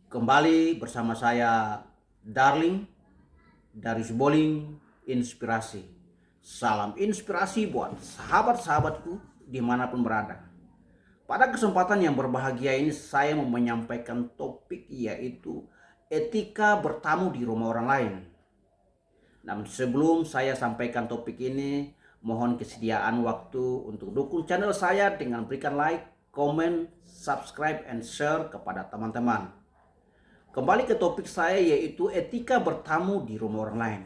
Kembali bersama saya Darling dari Siboling Inspirasi. Salam inspirasi buat sahabat-sahabatku dimanapun berada. Pada kesempatan yang berbahagia ini saya mau menyampaikan topik yaitu etika bertamu di rumah orang lain. Namun sebelum saya sampaikan topik ini, mohon kesediaan waktu untuk dukung channel saya dengan berikan like, komen, subscribe, and share kepada teman-teman. Kembali ke topik saya yaitu etika bertamu di rumah orang lain.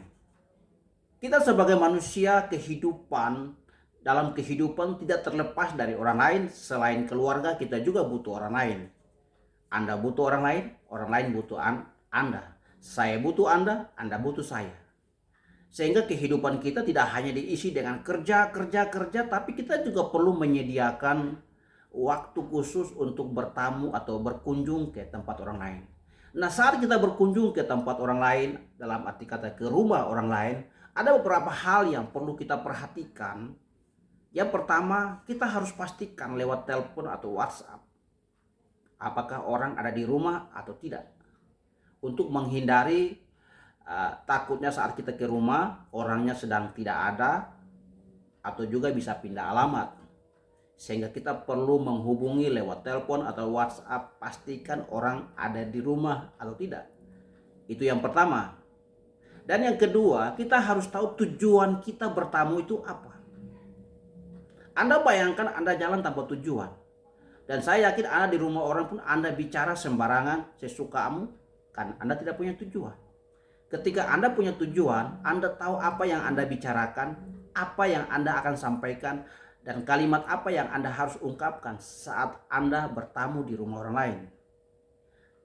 Kita sebagai manusia dalam kehidupan tidak terlepas dari orang lain. Selain keluarga, kita juga butuh orang lain. Anda butuh orang lain butuh Anda. Saya butuh Anda butuh saya. Sehingga kehidupan kita tidak hanya diisi dengan kerja, tapi kita juga perlu menyediakan waktu khusus untuk bertamu atau berkunjung ke tempat orang lain. Nah, saat kita berkunjung ke tempat orang lain, dalam arti kata ke rumah orang lain, ada beberapa hal yang perlu kita perhatikan. Yang pertama, kita harus pastikan lewat telepon atau WhatsApp apakah orang ada di rumah atau tidak. Untuk menghindari takutnya saat kita ke rumah orangnya sedang tidak ada atau juga bisa pindah alamat. Sehingga kita perlu menghubungi lewat telepon atau WhatsApp, pastikan orang ada di rumah atau tidak. Itu yang pertama. Dan yang kedua, kita harus tahu tujuan kita bertamu itu apa. Anda bayangkan Anda jalan tanpa tujuan. Dan saya yakin Anda di rumah orang pun Anda bicara sembarangan, sesukamu, kan Anda tidak punya tujuan. Ketika Anda punya tujuan, Anda tahu apa yang Anda bicarakan, apa yang Anda akan sampaikan, dan kalimat apa yang Anda harus ungkapkan saat Anda bertamu di rumah orang lain.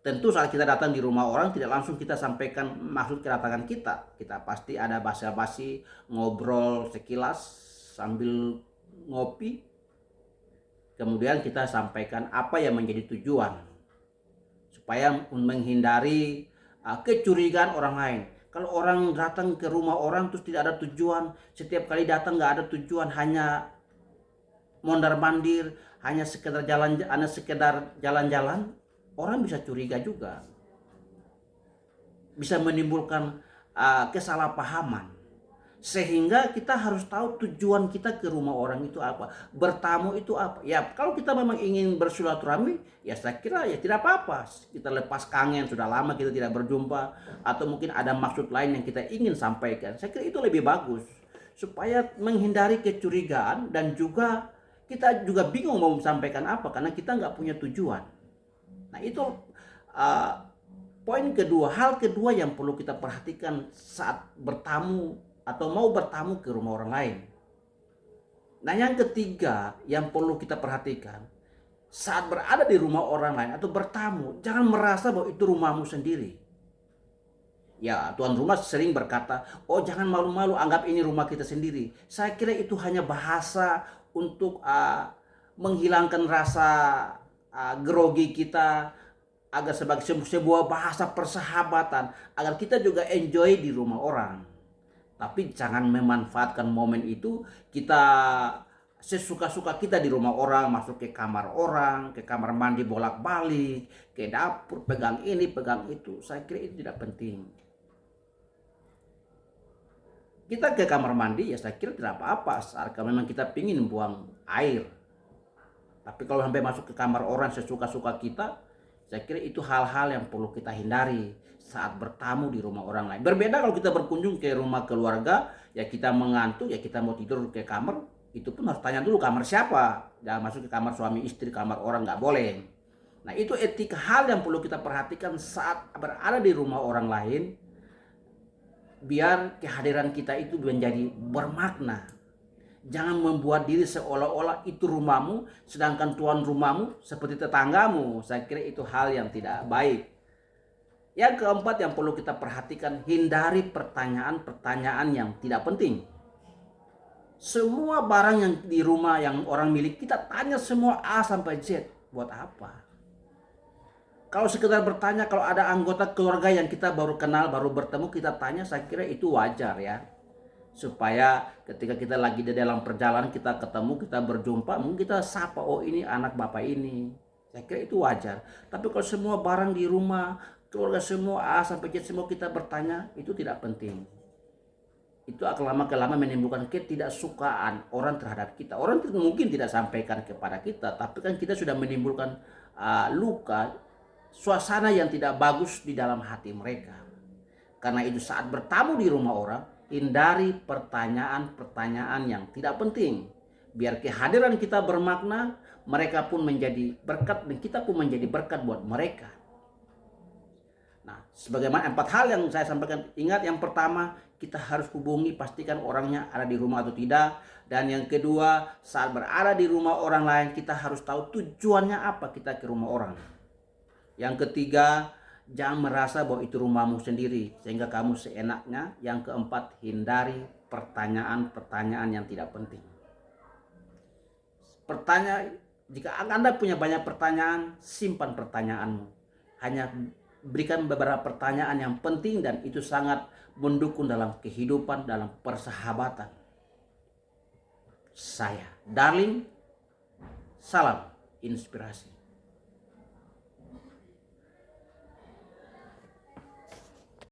Tentu saat kita datang di rumah orang tidak langsung kita sampaikan maksud kedatangan kita. Kita pasti ada basa-basi, ngobrol sekilas sambil ngopi. Kemudian kita sampaikan apa yang menjadi tujuan. Supaya menghindari kecurigaan orang lain. Kalau orang datang ke rumah orang terus tidak ada tujuan, setiap kali datang nggak ada tujuan, hanya mondar-mandir, hanya sekedar jalan-jalan, orang bisa curiga juga, bisa menimbulkan kesalahpahaman. Sehingga kita harus tahu tujuan kita ke rumah orang itu apa, bertamu itu apa. Ya kalau kita memang ingin bersilaturahmi, ya saya kira ya tidak apa-apa, kita lepas kangen, sudah lama kita tidak berjumpa, atau mungkin ada maksud lain yang kita ingin sampaikan. Saya kira itu lebih bagus supaya menghindari kecurigaan, dan juga kita juga bingung mau sampaikan apa karena kita nggak punya tujuan. Nah itu poin kedua, hal kedua yang perlu kita perhatikan saat bertamu atau mau bertamu ke rumah orang lain. Nah yang ketiga yang perlu kita perhatikan, saat berada di rumah orang lain atau bertamu, jangan merasa bahwa itu rumahmu sendiri. Ya, tuan rumah sering berkata, oh jangan malu-malu, anggap ini rumah kita sendiri. Saya kira itu hanya bahasa untuk menghilangkan rasa grogi kita, agar sebagai sebuah bahasa persahabatan, agar kita juga enjoy di rumah orang. Tapi jangan memanfaatkan momen itu kita sesuka-suka kita di rumah orang, masuk ke kamar orang, ke kamar mandi bolak-balik, ke dapur pegang ini pegang itu. Saya kira itu tidak penting. Kita ke kamar mandi ya saya kira tidak apa-apa, kalau memang kita pingin buang air. Tapi kalau sampai masuk ke kamar orang sesuka-suka kita, saya kira itu hal-hal yang perlu kita hindari saat bertamu di rumah orang lain. Berbeda kalau kita berkunjung ke rumah keluarga, ya kita mengantuk, ya kita mau tidur ke kamar, itu pun harus tanya dulu kamar siapa. Jangan masuk ke kamar suami istri, kamar orang nggak boleh. Nah itu etika hal yang perlu kita perhatikan saat berada di rumah orang lain, biar kehadiran kita itu menjadi bermakna. Jangan membuat diri seolah-olah itu rumahmu, sedangkan tuan rumahmu seperti tetanggamu. Saya kira itu hal yang tidak baik. Yang keempat yang perlu kita perhatikan, hindari pertanyaan-pertanyaan yang tidak penting. Semua barang yang di rumah yang orang milik, kita tanya semua A sampai Z. Buat apa? Kalau sekedar bertanya, kalau ada anggota keluarga yang kita baru kenal, baru bertemu, kita tanya, saya kira itu wajar ya. Supaya ketika kita lagi di dalam perjalanan, kita ketemu, kita berjumpa, mungkin kita sapa, oh ini anak bapak ini. Saya kira itu wajar. Tapi kalau semua barang di rumah, keluarga semua A sampai Z semua kita bertanya, itu tidak penting. Itu akan lama-kelama menimbulkan ketidaksukaan orang terhadap kita. Orang mungkin tidak sampaikan kepada kita, tapi kan kita sudah menimbulkan luka, suasana yang tidak bagus di dalam hati mereka. Karena itu saat bertamu di rumah orang, hindari pertanyaan-pertanyaan yang tidak penting. Biar kehadiran kita bermakna, mereka pun menjadi berkat dan kita pun menjadi berkat buat mereka. Nah, sebagaimana 4 hal yang saya sampaikan, ingat yang pertama, kita harus hubungi, pastikan orangnya ada di rumah atau tidak. Dan yang kedua, saat berada di rumah orang lain, kita harus tahu tujuannya apa kita ke rumah orang. Yang ketiga, jangan merasa bahwa itu rumahmu sendiri, sehingga kamu seenaknya. Yang keempat, hindari pertanyaan-pertanyaan yang tidak penting. Jika Anda punya banyak pertanyaan, simpan pertanyaanmu. Hanya berikan beberapa pertanyaan yang penting dan itu sangat mendukung dalam kehidupan, dalam persahabatan. Saya Darling, salam inspirasi.